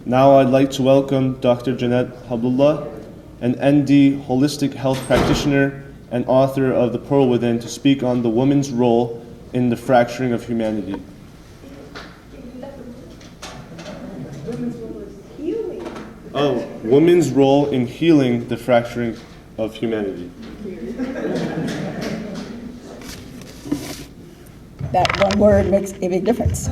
Now I'd like to welcome Dr. Jeannette Hablullah, an ND holistic health practitioner and author of The Pearl Within, to speak on the woman's role in the fracturing of humanity. Oh, woman's role in healing the fracturing of humanity. That one word makes a big difference.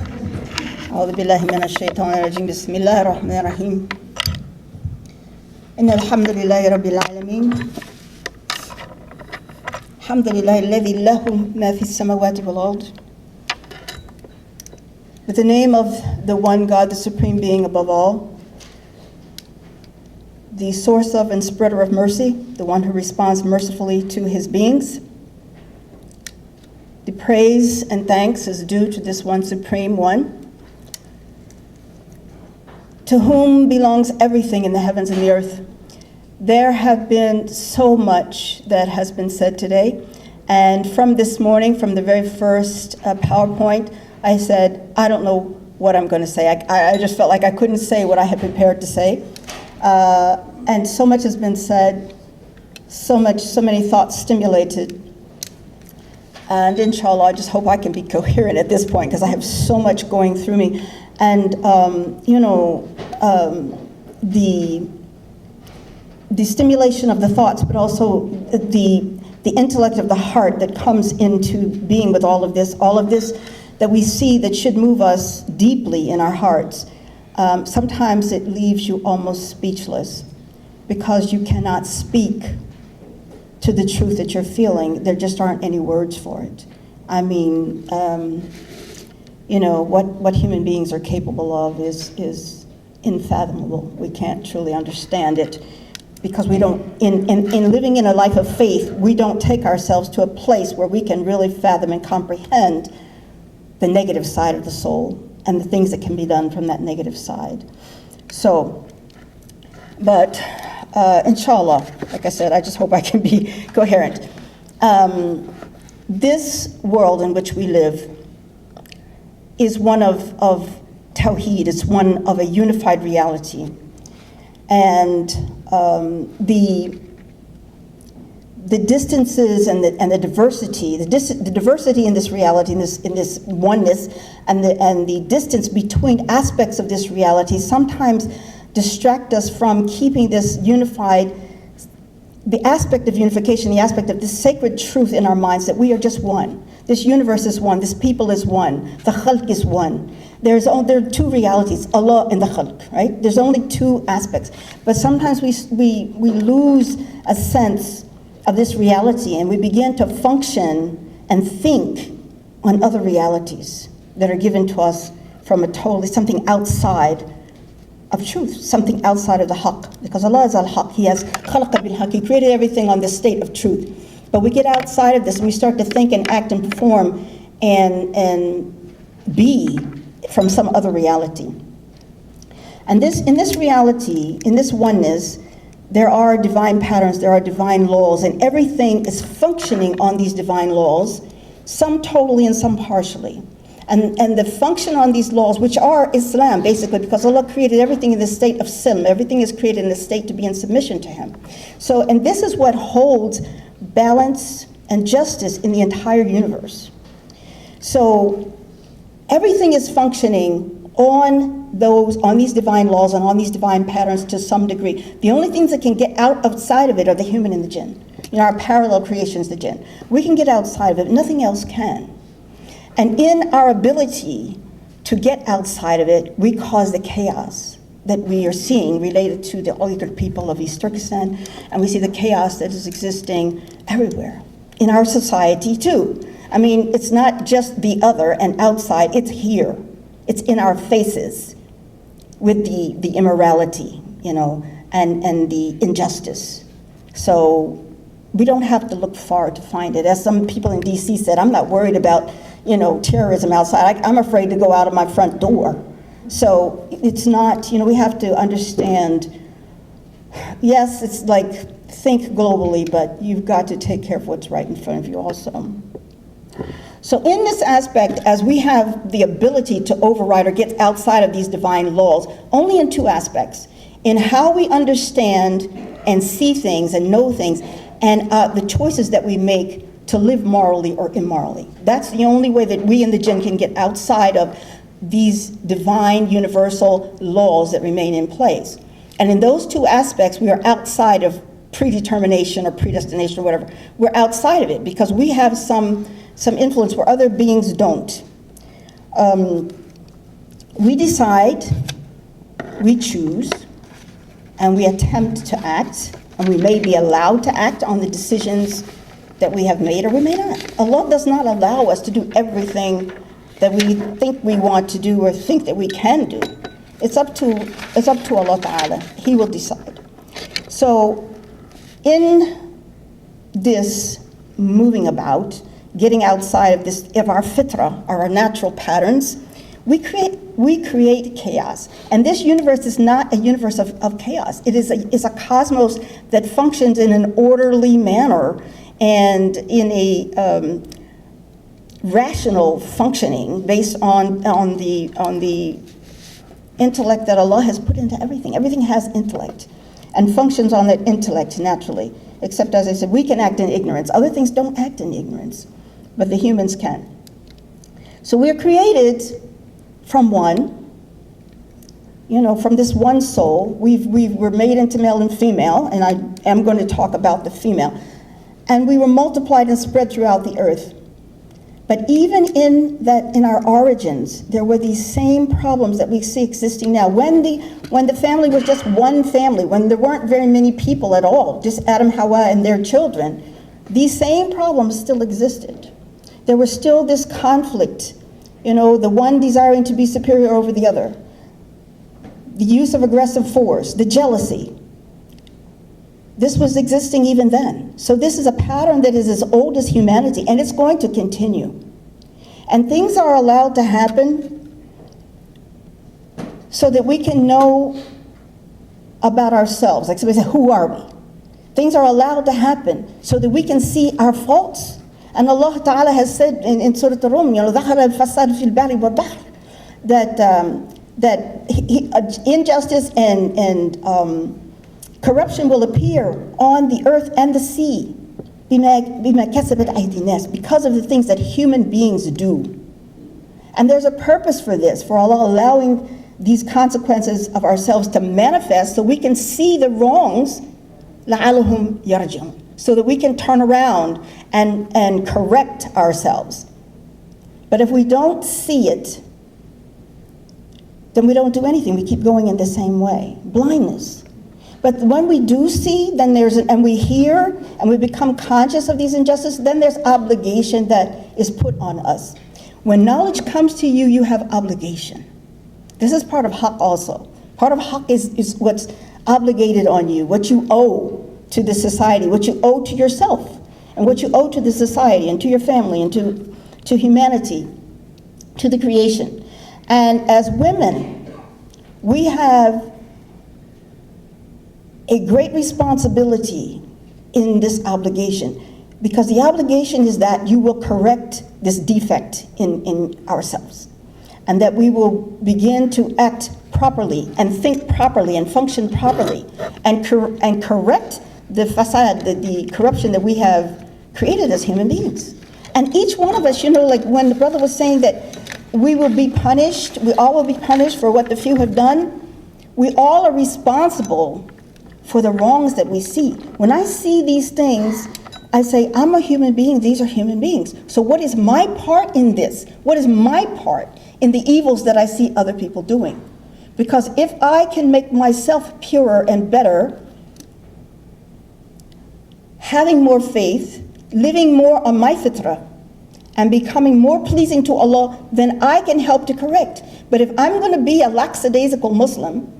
أعوذ بالله من الشيطان الرجيم بسم الله الرحمن الرحيم إن الحمد لله رب العالمين الحمد لله الذي له ما في السماوات والأرض. With the name of the one God, the supreme being above all, the source of and spreader of mercy, the one who responds mercifully to his beings. The praise and thanks is due to this one supreme one, to whom belongs everything in the heavens and the earth. There have been so much that has been said today, and from this morning, from the very first PowerPoint, I said, I don't know what I'm going to say. I just felt like I couldn't say what I had prepared to say. And so much has been said, so many thoughts stimulated. And inshallah, I just hope I can be coherent at this point because I have so much going through me. And the stimulation of the thoughts, but also the intellect of the heart that comes into being with all of this that we see that should move us deeply in our hearts. Sometimes it leaves you almost speechless because you cannot speak to the truth that you're feeling. There just aren't any words for it. I mean, what human beings are capable of is unfathomable. We can't truly understand it because we don't, in living in a life of faith, we don't take ourselves to a place where we can really fathom and comprehend the negative side of the soul and the things that can be done from that negative side. So, but inshallah, like I said, I just hope I can be coherent. This world in which we live is one of Tawheed, it's one of a unified reality. And the distances and the diversity, the diversity in this reality, in this oneness, and the distance between aspects of this reality sometimes distract us from keeping this unified, the aspect of unification, the aspect of this sacred truth in our minds that we are just one. This universe is one, this people is one, the khalq is one. There are two realities, Allah and the khalq, right? There's only two aspects. But sometimes we lose a sense of this reality and we begin to function and think on other realities that are given to us from something outside of truth, something outside of the haqq. Because Allah is al-haqq, He has khalaqa bil-haqq, He created everything on the state of truth. But we get outside of this and we start to think and act and perform and be from some other reality. And in this reality, in this oneness, there are divine patterns, there are divine laws, and everything is functioning on these divine laws, some totally and some partially. And the function on these laws, which are Islam, basically, because Allah created everything in the state of silm, everything is created in the state to be in submission to Him. So, and this is what holds balance and justice in the entire universe. So, everything is functioning on these divine laws and on these divine patterns to some degree. The only things that can get outside of it are the human and the jinn. Our parallel creations, the jinn. We can get outside of it, nothing else can. And in our ability to get outside of it, we cause the chaos that we are seeing related to the Uyghur people of East Turkistan, and we see the chaos that is existing everywhere, in our society too. I mean, it's not just the other and outside, it's here. It's in our faces with the immorality, and the injustice. So we don't have to look far to find it. As some people in DC said, I'm not worried about, terrorism outside. I'm afraid to go out of my front door. So it's not, we have to understand, yes, it's like think globally, but you've got to take care of what's right in front of you also. So in this aspect, as we have the ability to override or get outside of these divine laws, only in two aspects: in how we understand and see things and know things, and the choices that we make to live morally or immorally. That's the only way that we in the jinn can get outside of these divine universal laws that remain in place. And in those two aspects, we are outside of predetermination or predestination or whatever. We're outside of it because we have some influence where other beings don't. We decide, we choose, and we attempt to act, and we may be allowed to act on the decisions that we have made, or we may not. Allah does not allow us to do everything that we think we want to do or think that we can do. It's up to Allah Ta'ala. He will decide. So in this moving about, getting outside of our fitra, our natural patterns, we create chaos. And this universe is not a universe of chaos. It is a cosmos that functions in an orderly manner and in a rational functioning based on the intellect that Allah has put into everything. Everything has intellect and functions on that intellect naturally. Except, as I said, we can act in ignorance. Other things don't act in ignorance, but the humans can. So we're created from one, from this one soul. We're made into male and female, and I am going to talk about the female. And we were multiplied and spread throughout the earth. But even in our origins, there were these same problems that we see existing now. When the family was just one family, when there weren't very many people at all, just Adam, Hawa, and their children, these same problems still existed. There was still this conflict, the one desiring to be superior over the other, the use of aggressive force, the jealousy. This was existing even then. So this is a pattern that is as old as humanity, and it's going to continue. And things are allowed to happen so that we can know about ourselves. Like somebody said, who are we? Things are allowed to happen so that we can see our faults. And Allah Ta'ala has said in Surah Al-Rum, ظَهَرَ الْفَسَادُ فِي الْبَرِّ وَالْبَحْرِ, that injustice and corruption will appear on the earth and the sea بِمَا كَسَبَتْ أَيْدِي النَّاسِ, because of the things that human beings do. And there's a purpose for this, for Allah allowing these consequences of ourselves to manifest so we can see the wrongs, لَعَلَهُمْ يَرْجِعُونَ, so that we can turn around and correct ourselves. But if we don't see it, then we don't do anything. We keep going in the same way. Blindness. But when we do see, then and we hear, and we become conscious of these injustices, then there's obligation that is put on us. When knowledge comes to you, you have obligation. This is part of haqq also. Part of haqq is what's obligated on you, what you owe to the society, what you owe to yourself, and what you owe to the society, and to your family, and to humanity, to the creation. And as women, we have a great responsibility in this obligation, because the obligation is that you will correct this defect in ourselves, and that we will begin to act properly and think properly and function properly and correct the fasad, the corruption that we have created as human beings. And each one of us, like when the brother was saying that we will be punished, we all will be punished for what the few have done, we all are responsible for the wrongs that we see. When I see these things, I say, I'm a human being, these are human beings. So what is my part in this? What is my part in the evils that I see other people doing? Because if I can make myself purer and better, having more faith, living more on my fitrah, and becoming more pleasing to Allah, then I can help to correct. But if I'm going to be a lackadaisical Muslim,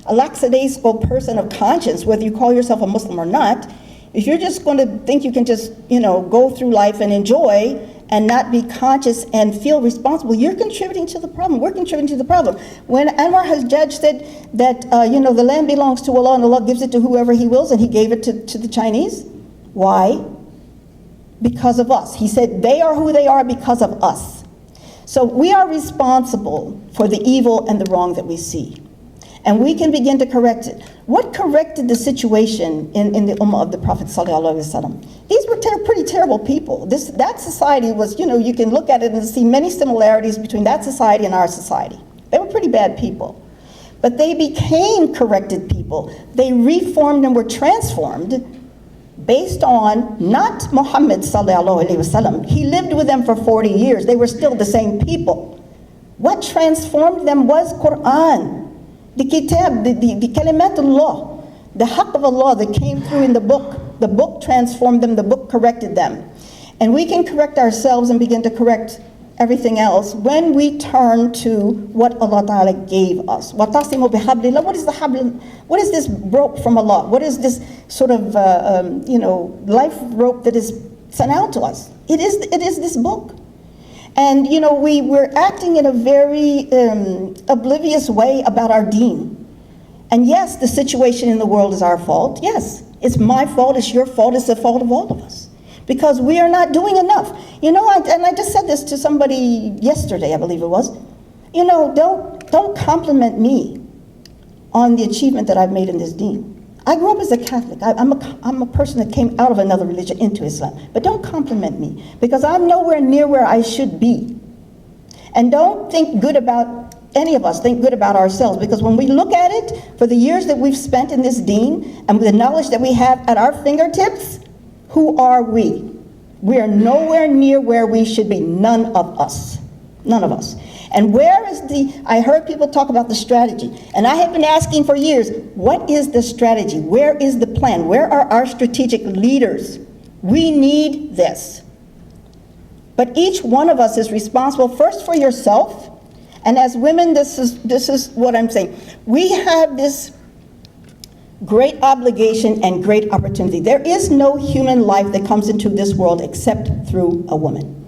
a lackadaisical person of conscience, whether you call yourself a Muslim or not, if you're just going to think you can just, go through life and enjoy and not be conscious and feel responsible, you're contributing to the problem. We're contributing to the problem. When Anwar Hajjaj said that, the land belongs to Allah and Allah gives it to whoever He wills, and He gave it to the Chinese, why? because of us. He said they are who they are because of us. So we are responsible for the evil and the wrong that we see. And we can begin to correct it. What corrected the situation in the Ummah of the Prophet ﷺ? These were pretty terrible people. That society was, you can look at it and see many similarities between that society and our society. They were pretty bad people. But they became corrected people. They reformed and were transformed based on not Muhammad ﷺ. He lived with them for 40 years. They were still the same people. What transformed them was Quran. The kitab, the kalimatullah, the haqq of Allah that came through in the book transformed them, the book corrected them. And we can correct ourselves and begin to correct everything else when we turn to what Allah Ta'ala gave us. وَتَعْصِمُوا بِحَبْلِ اللَّهِ. What is the habl? What is this rope from Allah? What is this sort of life rope that is sent out to us? It is this book. And we're acting in a very oblivious way about our deen. And yes, the situation in the world is our fault. Yes, it's my fault, it's your fault, it's the fault of all of us. Because we are not doing enough. And I just said this to somebody yesterday, I believe it was. Don't compliment me on the achievement that I've made in this deen. I grew up as a Catholic. I'm a person that came out of another religion into Islam. But don't compliment me, because I'm nowhere near where I should be. And don't think good about any of us, think good about ourselves, because when we look at it, for the years that we've spent in this deen, and with the knowledge that we have at our fingertips, who are we? We are nowhere near where we should be, none of us. None of us. And where is I heard people talk about the strategy, and I have been asking for years, what is the strategy? Where is the plan? Where are our strategic leaders? We need this. But each one of us is responsible first for yourself, and as women, this is what I'm saying. We have this great obligation and great opportunity. There is no human life that comes into this world except through a woman.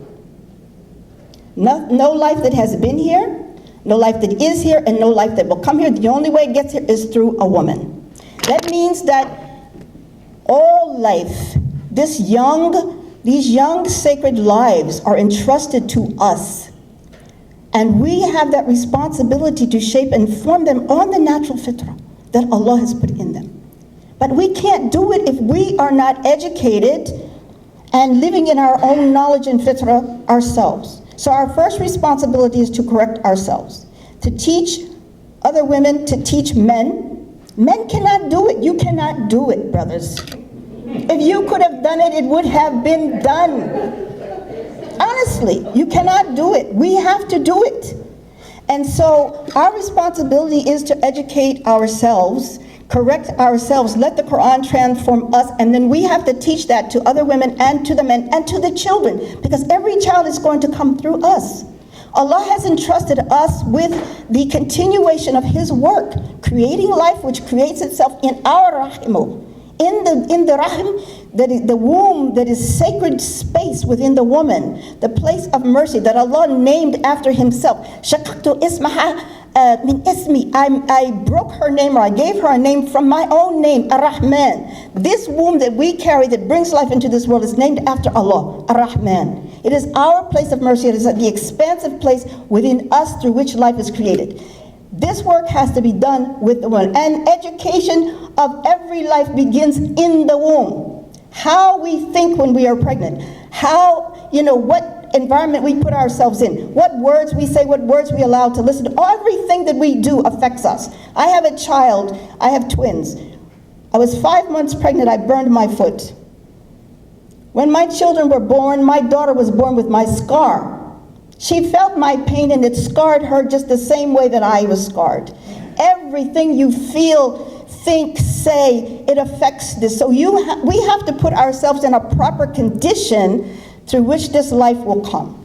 No life that has been here, no life that is here, and no life that will come here. The only way it gets here is through a woman. That means that all life, these young sacred lives are entrusted to us. And we have that responsibility to shape and form them on the natural fitrah that Allah has put in them. But we can't do it if we are not educated and living in our own knowledge and fitrah ourselves. So our first responsibility is to correct ourselves, to teach other women, to teach men. Men cannot do it. You cannot do it, brothers. If you could have done it, it would have been done. Honestly, you cannot do it. We have to do it. And so our responsibility is to educate ourselves, correct ourselves, let the Quran transform us, and then we have to teach that to other women and to the men and to the children, because every child is going to come through us. Allah has entrusted us with the continuation of His work, creating life which creates itself in our rahimu, in the rahim, the womb that is sacred space within the woman, the place of mercy that Allah named after Himself. Shaqaqtu ismaha min ismi. I broke her name, or I gave her a name from my own name, Ar-Rahman. This womb that we carry that brings life into this world is named after Allah, Ar-Rahman. It is our place of mercy. It is the expansive place within us through which life is created. This work has to be done with the woman. And education of every life begins in the womb. How we think when we are pregnant. How, what environment we put ourselves in. What words we say, what words we allow to listen to. Everything that we do affects us. I have a child, I have twins. I was 5 months pregnant, I burned my foot. When my children were born, my daughter was born with my scar. She felt my pain and it scarred her just the same way that I was scarred. Everything you feel, think, say, it affects this. So we have to put ourselves in a proper condition through which this life will come.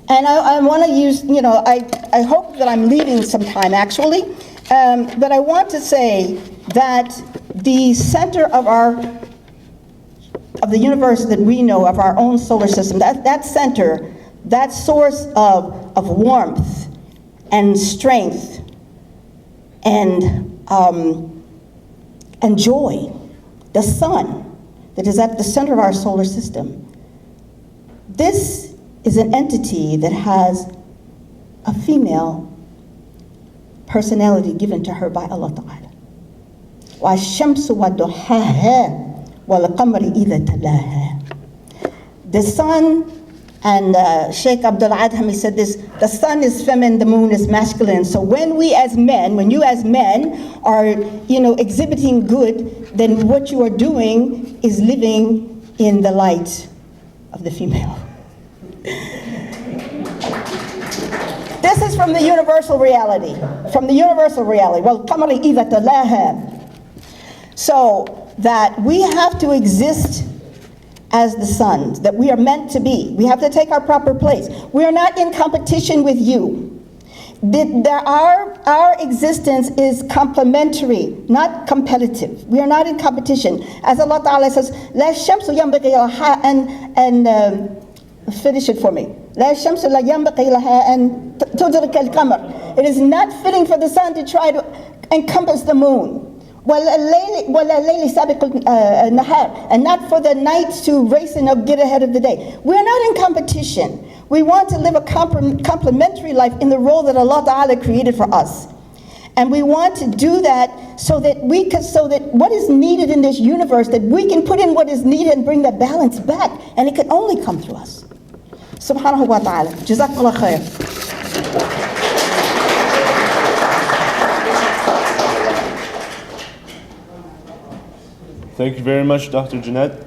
And I want to use, I hope that I'm leaving some time actually, but I want to say that the center of the universe that we know, of our own solar system, that center, that source of warmth and strength and joy, the sun that is at the center of our solar system. This is an entity that has a female personality given to her by Allah Ta'ala. وَالشَّمْسُ وَضُحَاهَا وَالْقَمَرِ إِذَا تَلَاهَا. The sun, and Sheikh Abdul Adham, he said this, the sun is feminine, the moon is masculine. So when we as men, when you as men are, exhibiting good, then what you are doing is living in the light of the female. This is from the universal reality. From the universal reality. وَالْقَمَرِ إِذَا تَلَاهَا. So that we have to exist as the sons, that we are meant to be. We have to take our proper place. We are not in competition with you. Our existence is complementary, not competitive. We are not in competition. As Allah Ta'ala says, لَا الشَّمْسُ يَنْبَغِي لَهَا and finish it for me. لَا الشَّمْسُ لَا يَنْبَغِي لَهَا أَن تُدْرِكَ الْقَمَرِ. It is not fitting for the sun to try to encompass the moon. وَاللَّيْلِ سَابِقُ النَّهَارِ. And not for the night to race and get ahead of the day. We're not in competition. We want to live a complementary life in the role that Allah Ta'ala created for us. And we want to do that so that what is needed in this universe, that we can put in what is needed and bring that balance back. And it can only come through us. Subhanahu wa ta'ala. Jazakallah khair. Thank you very much, Dr. Jeannette.